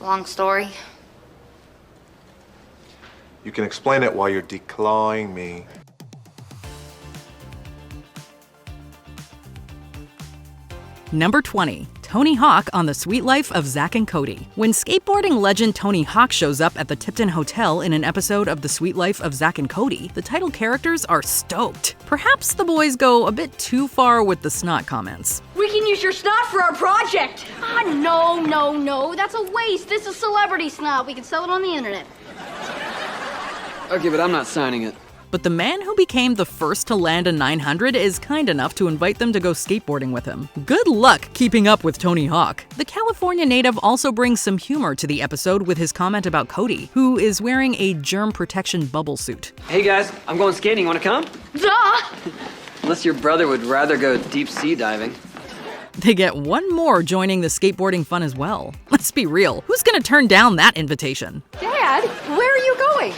Long story. You can explain it while you're declawing me. Number 20. Tony Hawk on The Sweet Life of Zack and Cody. When skateboarding legend Tony Hawk shows up at the Tipton Hotel in an episode of The Sweet Life of Zack and Cody, the title characters are stoked. Perhaps the boys go a bit too far with the snot comments. We can use your snot for our project. No. That's a waste. This is celebrity snot. We can sell it on the internet. Okay, but I'm not signing it. But the man who became the first to land a 900 is kind enough to invite them to go skateboarding with him. Good luck keeping up with Tony Hawk. The California native also brings some humor to the episode with his comment about Cody, who is wearing a germ protection bubble suit. Hey guys, I'm going skating. Want to come? Duh! Unless your brother would rather go deep sea diving. They get one more joining the skateboarding fun as well. Let's be real, who's gonna turn down that invitation? Dad, where are you going?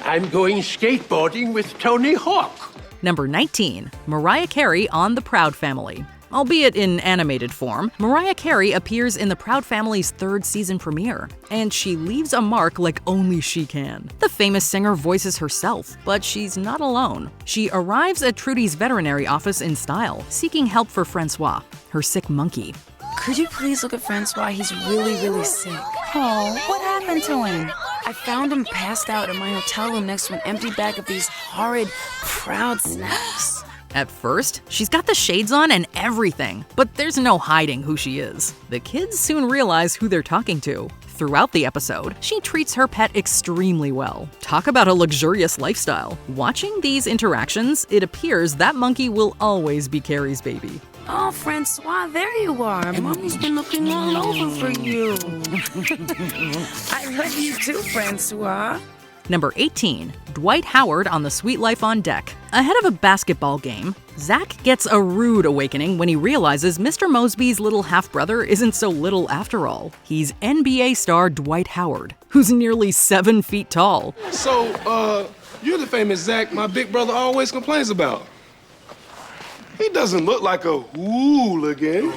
I'm going skateboarding with Tony Hawk. Number 19. Mariah Carey on The Proud Family. Albeit in animated form, Mariah Carey appears in The Proud Family's 3rd season premiere, and she leaves a mark like only she can. The famous singer voices herself, but she's not alone. She arrives at Trudy's veterinary office in style, seeking help for Francois, her sick monkey. Could you please look at Francois? He's really sick. Oh, what happened to him? I found him passed out in my hotel room next to an empty bag of these horrid Proud snacks. At first, she's got the shades on and everything, but there's no hiding who she is. The kids soon realize who they're talking to. Throughout the episode, she treats her pet extremely well. Talk about a luxurious lifestyle. Watching these interactions, it appears that monkey will always be Carey's baby. Oh, Francois, there you are. Mommy's been looking all over for you. I love you too, Francois. Number 18. Dwight Howard on The Sweet Life on Deck. Ahead of a basketball game, Zack gets a rude awakening when he realizes Mr. Mosby's little half-brother isn't so little after all. He's NBA star Dwight Howard, who's nearly 7 feet tall. So, you're the famous Zack my big brother always complains about. He doesn't look like a hooligan.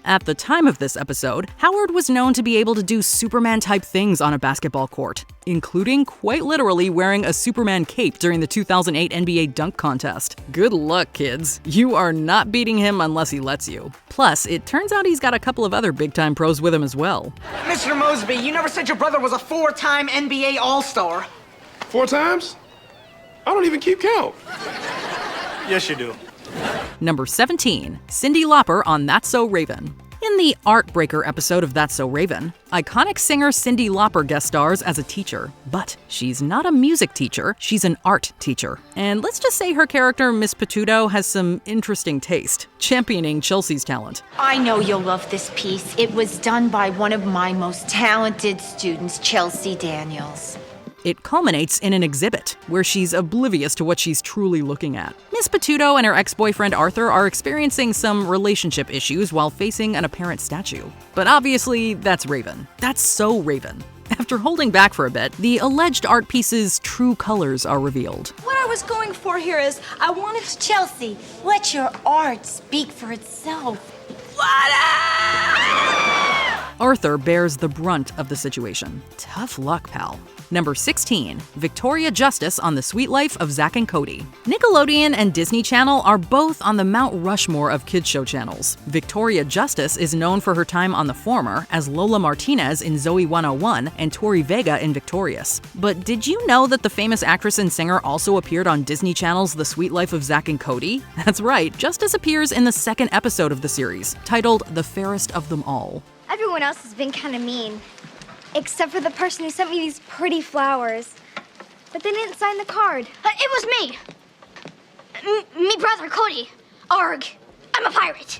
At the time of this episode, Howard was known to be able to do Superman-type things on a basketball court, including quite literally wearing a Superman cape during the 2008 NBA dunk contest. Good luck, kids. You are not beating him unless he lets you. Plus, it turns out he's got a couple of other big-time pros with him as well. Mr. Mosby, you never said your brother was a 4-time NBA All-Star. 4 times? I don't even keep count. Yes, you do. Number 17. Cyndi Lauper on That's So Raven. In the Art Breaker episode of That's So Raven, iconic singer Cyndi Lauper guest stars as a teacher. But she's not a music teacher, she's an art teacher. And let's just say her character, Miss Petuto, has some interesting taste, championing Chelsea's talent. I know you'll love this piece. It was done by one of my most talented students, Chelsea Daniels. It culminates in an exhibit, where she's oblivious to what she's truly looking at. Miss Petuto and her ex-boyfriend Arthur are experiencing some relationship issues while facing an apparent statue. But obviously, that's Raven. That's so Raven. After holding back for a bit, the alleged art piece's true colors are revealed. What I was going for here is, I wanted to Chelsea, let your art speak for itself. Arthur bears the brunt of the situation. Tough luck, pal. Number 16. Victoria Justice on The Sweet Life of Zack and Cody. Nickelodeon and Disney Channel are both on the Mount Rushmore of kids show channels. Victoria Justice is known for her time on the former as Lola Martinez in Zoe 101 and Tori Vega in Victorious. But did you know that the famous actress and singer also appeared on Disney Channel's The Sweet Life of Zack and Cody? That's right, Justice appears in the 2nd episode of the series, titled The Fairest of Them All. Everyone else has been kind of mean. Except for the person who sent me these pretty flowers. But they didn't sign the card. It was me. Me brother, Cody. Arg. I'm a pirate.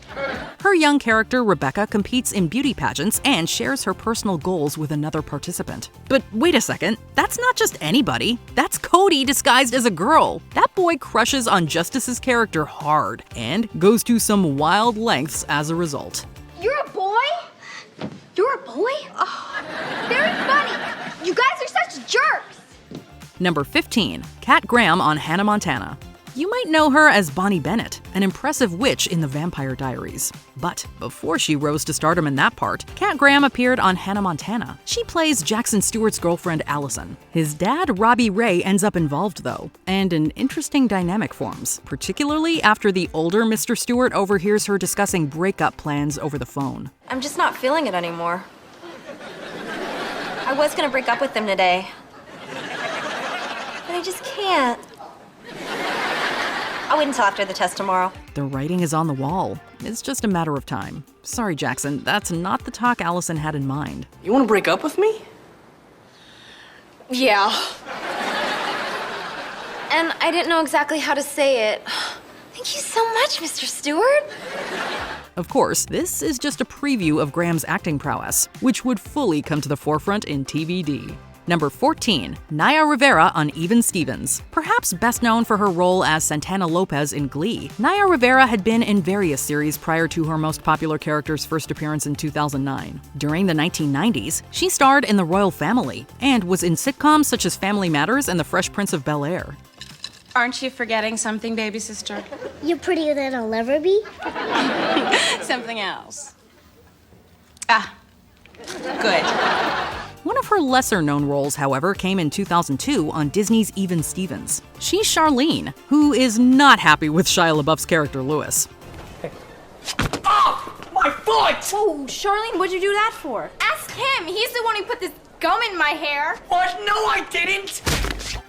Her young character, Rebecca, competes in beauty pageants and shares her personal goals with another participant. But wait a second, that's not just anybody. That's Cody disguised as a girl. That boy crushes on Justice's character hard and goes to some wild lengths as a result. You're a boy? You're a boy? Oh, very funny. You guys are such jerks. Number 15. Kat Graham on Hannah Montana. You might know her as Bonnie Bennett, an impressive witch in The Vampire Diaries. But before she rose to stardom in that part, Kat Graham appeared on Hannah Montana. She plays Jackson Stewart's girlfriend Allison. His dad, Robbie Ray, ends up involved though, and an interesting dynamic forms, particularly after the older Mr. Stewart overhears her discussing breakup plans over the phone. I'm just not feeling it anymore. I was gonna break up with him today, but I just can't. I'll wait until after the test tomorrow. The writing is on the wall. It's just a matter of time. Sorry, Jackson, that's not the talk Allison had in mind. You want to break up with me? Yeah. And I didn't know exactly how to say it. Thank you so much, Mr. Stewart. Of course, this is just a preview of Graham's acting prowess, which would fully come to the forefront in TVD. Number 14, Naya Rivera on Even Stevens. Perhaps best known for her role as Santana Lopez in Glee, Naya Rivera had been in various series prior to her most popular character's first appearance in 2009. During the 1990s, she starred in The Royal Family and was in sitcoms such as Family Matters and The Fresh Prince of Bel-Air. Aren't you forgetting something, baby sister? You prettier than I'll ever be? Something else. Ah, good. One of her lesser-known roles, however, came in 2002 on Disney's Even Stevens. She's Charlene, who is not happy with Shia LaBeouf's character Louis. Oh, my foot! Oh, Charlene, what'd you do that for? Ask him. He's the one who put this gum in my hair. What? No, I didn't!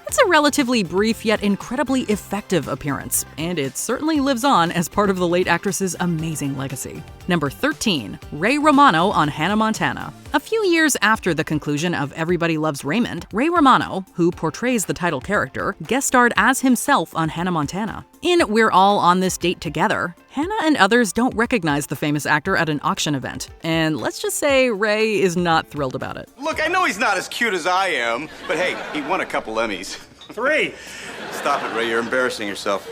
It's a relatively brief yet incredibly effective appearance, and it certainly lives on as part of the late actress's amazing legacy. Number 13, Ray Romano on Hannah Montana. A few years after the conclusion of Everybody Loves Raymond, Ray Romano, who portrays the title character, guest starred as himself on Hannah Montana. In We're All on This Date Together, Hannah and others don't recognize the famous actor at an auction event, and let's just say Ray is not thrilled about it. Look, I know he's not as cute as I am, but hey, he won a couple Emmys. 3. Stop it, Ray, you're embarrassing yourself.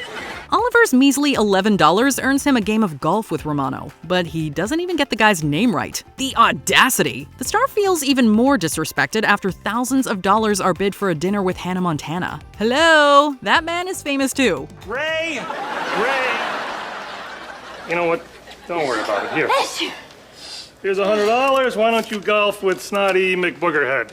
Oliver's measly $11 earns him a game of golf with Romano, but he doesn't even get the guy's name right. The audacity! The star feels even more disrespected after thousands of dollars are bid for a dinner with Hannah Montana. Hello? That man is famous too. Ray! You know what? Don't worry about it. Here. Here's $100. Why don't you golf with Snotty McBoogerhead?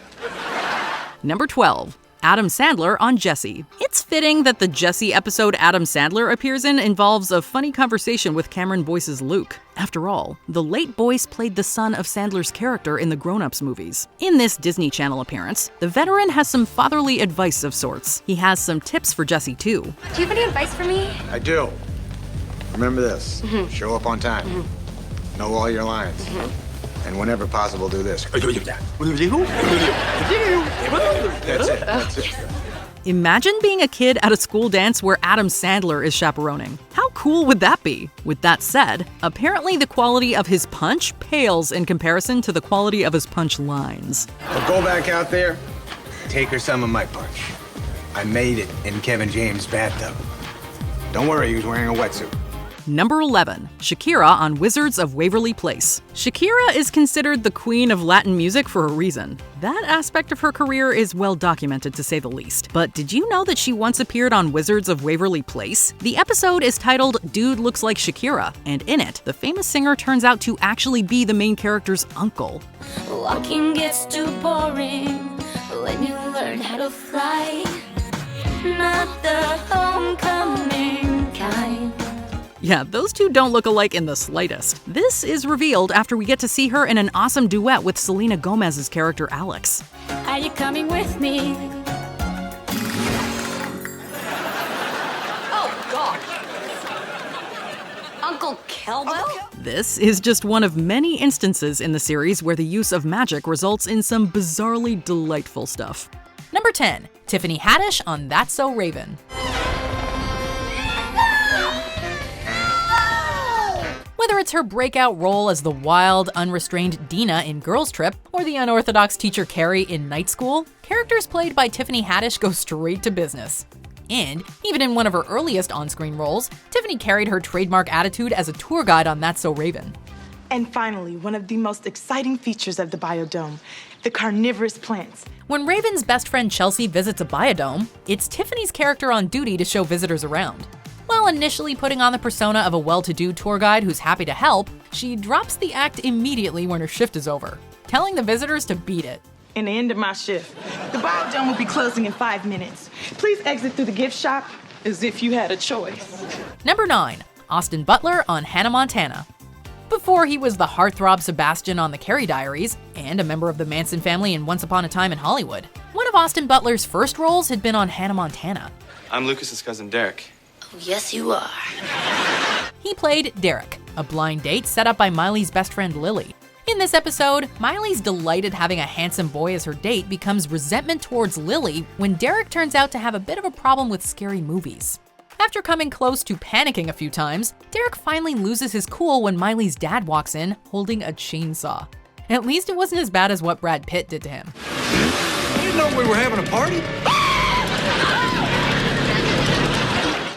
Number 12. Adam Sandler on Jessie. It's fitting that the Jessie episode Adam Sandler appears in involves a funny conversation with Cameron Boyce's Luke. After all, the late Boyce played the son of Sandler's character in the Grown Ups movies. In this Disney Channel appearance, the veteran has some fatherly advice of sorts. He has some tips for Jessie too. Do you have any advice for me? I do. Remember this. Show up on time. Know all your lines. And whenever possible, do this. That's it. Imagine being a kid at a school dance where Adam Sandler is chaperoning. How cool would that be? With that said, apparently the quality of his punch pales in comparison to the quality of his punch lines. But go back out there, take her some of my punch. I made it in Kevin James' bathtub. Don't worry, he was wearing a wetsuit. Number 11, Shakira on Wizards of Waverly Place. Shakira is considered the queen of Latin music for a reason. That aspect of her career is well documented, to say the least. But did you know that she once appeared on Wizards of Waverly Place? The episode is titled Dude Looks Like Shakira, and in it, the famous singer turns out to actually be the main character's uncle. Walking gets too boring when you learn how to fly. Not the homecoming kind. Yeah, those two don't look alike in the slightest. This is revealed after we get to see her in an awesome duet with Selena Gomez's character Alex. Are you coming with me? Oh, gosh. Uncle Kelwell? This is just one of many instances in the series where the use of magic results in some bizarrely delightful stuff. Number 10, Tiffany Haddish on That's So Raven. Whether it's her breakout role as the wild, unrestrained Dina in Girls Trip or the unorthodox teacher Carey in Night School, characters played by Tiffany Haddish go straight to business. And even in one of her earliest on-screen roles, Tiffany carried her trademark attitude as a tour guide on That's So Raven. And finally, one of the most exciting features of the biodome, the carnivorous plants. When Raven's best friend Chelsea visits a biodome, it's Tiffany's character on duty to show visitors around. While initially putting on the persona of a well-to-do tour guide who's happy to help, she drops the act immediately when her shift is over, telling the visitors to beat it. And the end of my shift. The biodome will be closing in 5 minutes. Please exit through the gift shop as if you had a choice. Number 9. Austin Butler on Hannah Montana. Before he was the heartthrob Sebastian on the Carey Diaries, and a member of the Manson family in Once Upon a Time in Hollywood, one of Austin Butler's first roles had been on Hannah Montana. I'm Lucas's cousin Derek. Oh, yes, you are. He played Derek, a blind date set up by Miley's best friend Lily. In this episode, Miley's delight at having a handsome boy as her date becomes resentment towards Lily when Derek turns out to have a bit of a problem with scary movies. After coming close to panicking a few times, Derek finally loses his cool when Miley's dad walks in holding a chainsaw. At least it wasn't as bad as what Brad Pitt did to him. You know we were having a party?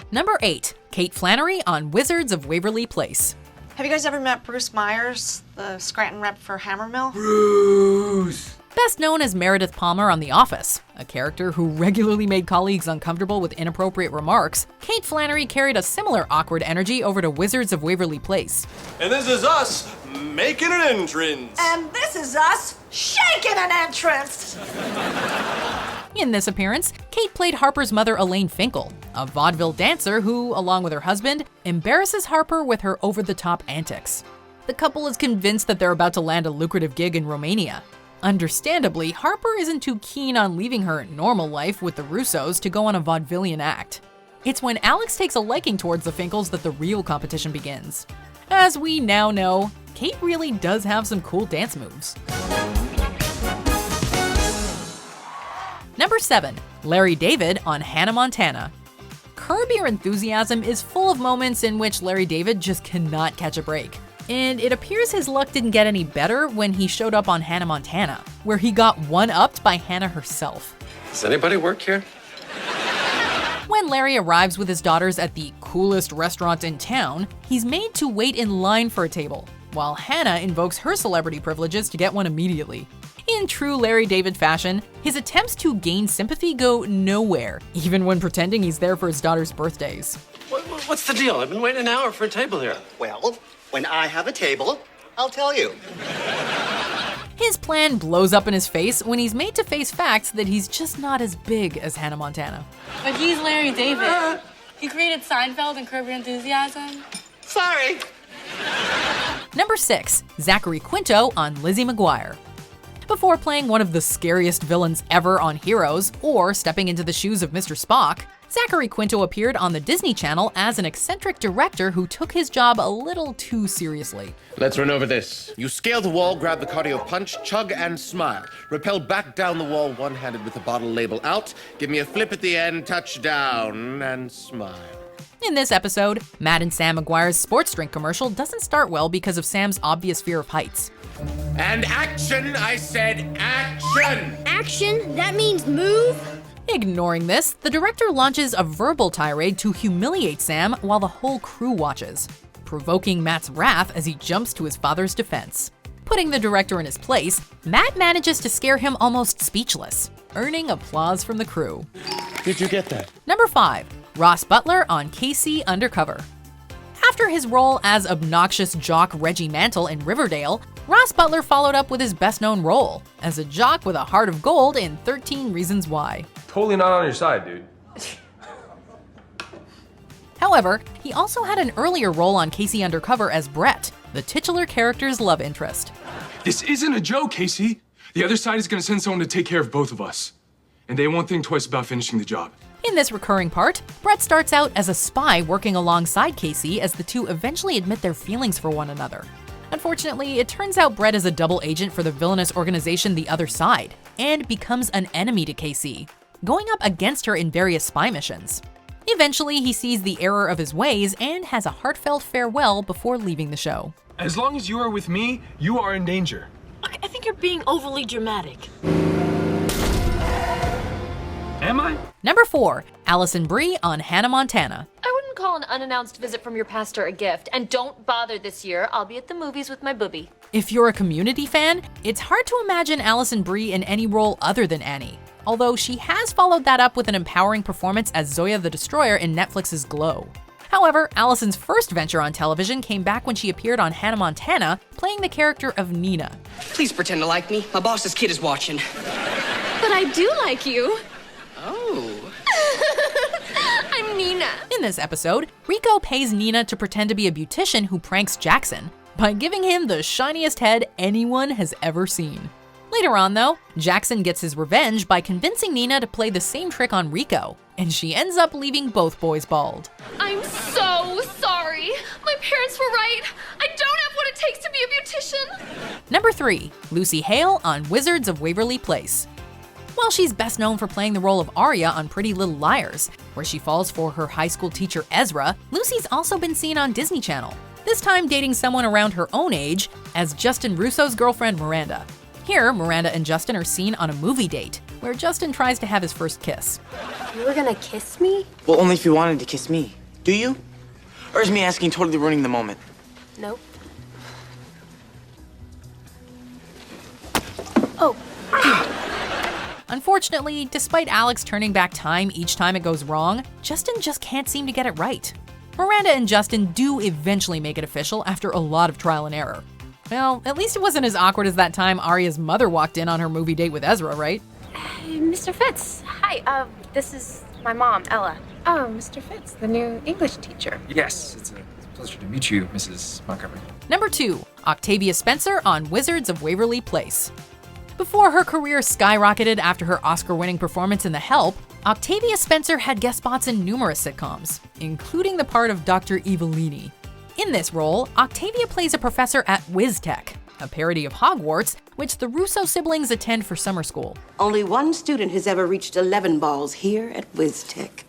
Number 8. Kate Flannery on Wizards of Waverly Place. Have you guys ever met Bruce Myers, the Scranton rep for Hammermill? Bruce! Best known as Meredith Palmer on The Office, a character who regularly made colleagues uncomfortable with inappropriate remarks, Kate Flannery carried a similar awkward energy over to Wizards of Waverly Place. And this is us making an entrance. And this is us shaking an entrance. In this appearance, Kate played Harper's mother Elaine Finkel, a vaudeville dancer who, along with her husband, embarrasses Harper with her over-the-top antics. The couple is convinced that they're about to land a lucrative gig in Romania. Understandably, Harper isn't too keen on leaving her normal life with the Russos to go on a vaudevillian act. It's when Alex takes a liking towards the Finkels that the real competition begins. As we now know, Kate really does have some cool dance moves. Number 7. Larry David on Hannah Montana. Curb Your Enthusiasm is full of moments in which Larry David just cannot catch a break. And it appears his luck didn't get any better when he showed up on Hannah Montana, where he got one-upped by Hannah herself. Does anybody work here? When Larry arrives with his daughters at the coolest restaurant in town, he's made to wait in line for a table, while Hannah invokes her celebrity privileges to get one immediately. In true Larry David fashion, his attempts to gain sympathy go nowhere, even when pretending he's there for his daughter's birthdays. What's the deal? I've been waiting an hour for a table here. Well, when I have a table, I'll tell you. His plan blows up in his face when he's made to face facts that he's just not as big as Hannah Montana. But he's Larry David. He created Seinfeld and Curb Your Enthusiasm. Sorry. Number 6. Zachary Quinto on Lizzie McGuire. Before playing one of the scariest villains ever on Heroes, or stepping into the shoes of Mr. Spock, Zachary Quinto appeared on the Disney Channel as an eccentric director who took his job a little too seriously. Let's run over this. You scale the wall, grab the cardio punch, chug and smile. Rappel back down the wall one-handed with the bottle label out. Give me a flip at the end, touch down, and smile. In this episode, Matt and Sam McGuire's sports drink commercial doesn't start well because of Sam's obvious fear of heights. And action, I said action! Action? That means move? Ignoring this, the director launches a verbal tirade to humiliate Sam while the whole crew watches, provoking Matt's wrath as he jumps to his father's defense. Putting the director in his place, Matt manages to scare him almost speechless, earning applause from the crew. Did you get that? Number 5. Ross Butler on KC Undercover. After his role as obnoxious jock Reggie Mantle in Riverdale, Ross Butler followed up with his best-known role as a jock with a heart of gold in 13 Reasons Why. Totally not on your side, dude. However, he also had an earlier role on KC Undercover as Brett, the titular character's love interest. This isn't a joke, Casey. The other side is gonna send someone to take care of both of us. And they won't think twice about finishing the job. In this recurring part, Brett starts out as a spy working alongside Casey as the two eventually admit their feelings for one another. Unfortunately, it turns out Brett is a double agent for the villainous organization The Other Side, and becomes an enemy to Casey, going up against her in various spy missions. Eventually, he sees the error of his ways and has a heartfelt farewell before leaving the show. As long as you are with me, you are in danger. I think you're being overly dramatic. Am I? Number 4. Allison Brie on Hannah Montana. I wouldn't call call an unannounced visit from your pastor a gift. And don't bother this year. I'll be at the movies with my booby. If you're a Community fan, it's hard to imagine Allison Brie in any role other than Annie. Although she has followed that up with an empowering performance as Zoya the Destroyer in Netflix's Glow. However, Allison's first venture on television came back when she appeared on Hannah Montana, playing the character of Nina. Please pretend to like me. My boss's kid is watching. But I do like you. Oh. I'm Nina. In this episode, Rico pays Nina to pretend to be a beautician who pranks Jackson by giving him the shiniest head anyone has ever seen. Later on, though, Jackson gets his revenge by convincing Nina to play the same trick on Rico, and she ends up leaving both boys bald. I'm so sorry. My parents were right. I don't have what it takes to be a beautician. Number 3, Lucy Hale on Wizards of Waverly Place. While she's best known for playing the role of Arya on Pretty Little Liars, where she falls for her high school teacher Ezra, Lucy's also been seen on Disney Channel, this time dating someone around her own age as Justin Russo's girlfriend Miranda. Here, Miranda and Justin are seen on a movie date, where Justin tries to have his first kiss. You were gonna kiss me? Well, only if you wanted to kiss me. Do you? Or is me asking totally ruining the moment? Nope. Oh. Unfortunately, despite Alex turning back time each time it goes wrong, Justin just can't seem to get it right. Miranda and Justin do eventually make it official after a lot of trial and error. Well, at least it wasn't as awkward as that time Arya's mother walked in on her movie date with Ezra, right? Mr. Fitz, hi. This is my mom, Ella. Oh, Mr. Fitz, the new English teacher. Yes, it's a pleasure to meet you, Mrs. Montgomery. Number 2, Octavia Spencer on Wizards of Waverly Place. Before her career skyrocketed after her Oscar-winning performance in The Help, Octavia Spencer had guest spots in numerous sitcoms, including the part of Dr. Evelini. In this role, Octavia plays a professor at WizTech, a parody of Hogwarts, which the Russo siblings attend for summer school. Only one student has ever reached 11 balls here at WizTech.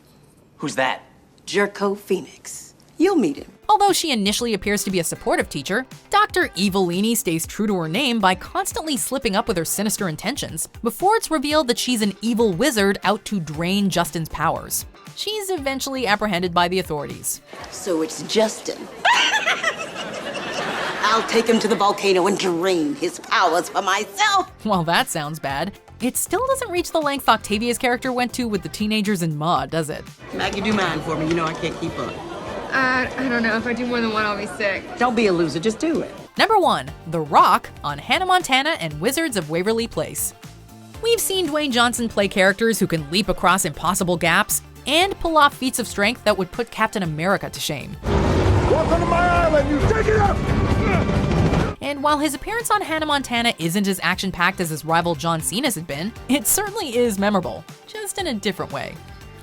Who's that? Jerko Phoenix. You'll meet him. Although she initially appears to be a supportive teacher, Dr. Evelini stays true to her name by constantly slipping up with her sinister intentions before it's revealed that she's an evil wizard out to drain Justin's powers. She's eventually apprehended by the authorities. So it's Justin. I'll take him to the volcano and drain his powers for myself. While that sounds bad, it still doesn't reach the length Octavia's character went to with the teenagers in Ma, does it? Maggie, do mine for me. You know I can't keep up. I don't know. If I do more than one, I'll be sick. Don't be a loser. Just do it. Number 1, The Rock on Hannah Montana and Wizards of Waverly Place. We've seen Dwayne Johnson play characters who can leap across impossible gaps and pull off feats of strength that would put Captain America to shame. Welcome to my island, you take it up! And while his appearance on Hannah Montana isn't as action-packed as his rival John Cena's had been, it certainly is memorable, just in a different way.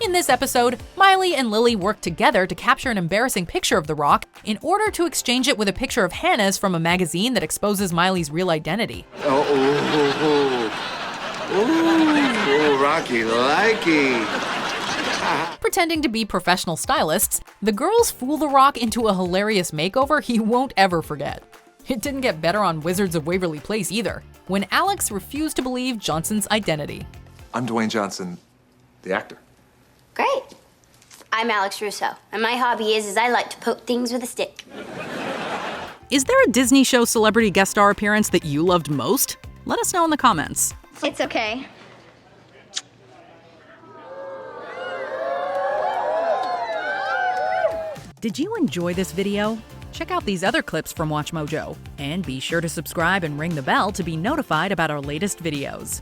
In this episode, Miley and Lily work together to capture an embarrassing picture of The Rock in order to exchange it with a picture of Hannah's from a magazine that exposes Miley's real identity. Ooh, Rocky, likey. Pretending to be professional stylists, the girls fool The Rock into a hilarious makeover he won't ever forget. It didn't get better on Wizards of Waverly Place either, when Alex refused to believe Johnson's identity. I'm Dwayne Johnson, the actor. Great. I'm Alex Russo, and my hobby is I like to poke things with a stick. Is there a Disney show celebrity guest star appearance that you loved most? Let us know in the comments. It's okay. Did you enjoy this video? Check out these other clips from MsMojo, and be sure to subscribe and ring the bell to be notified about our latest videos.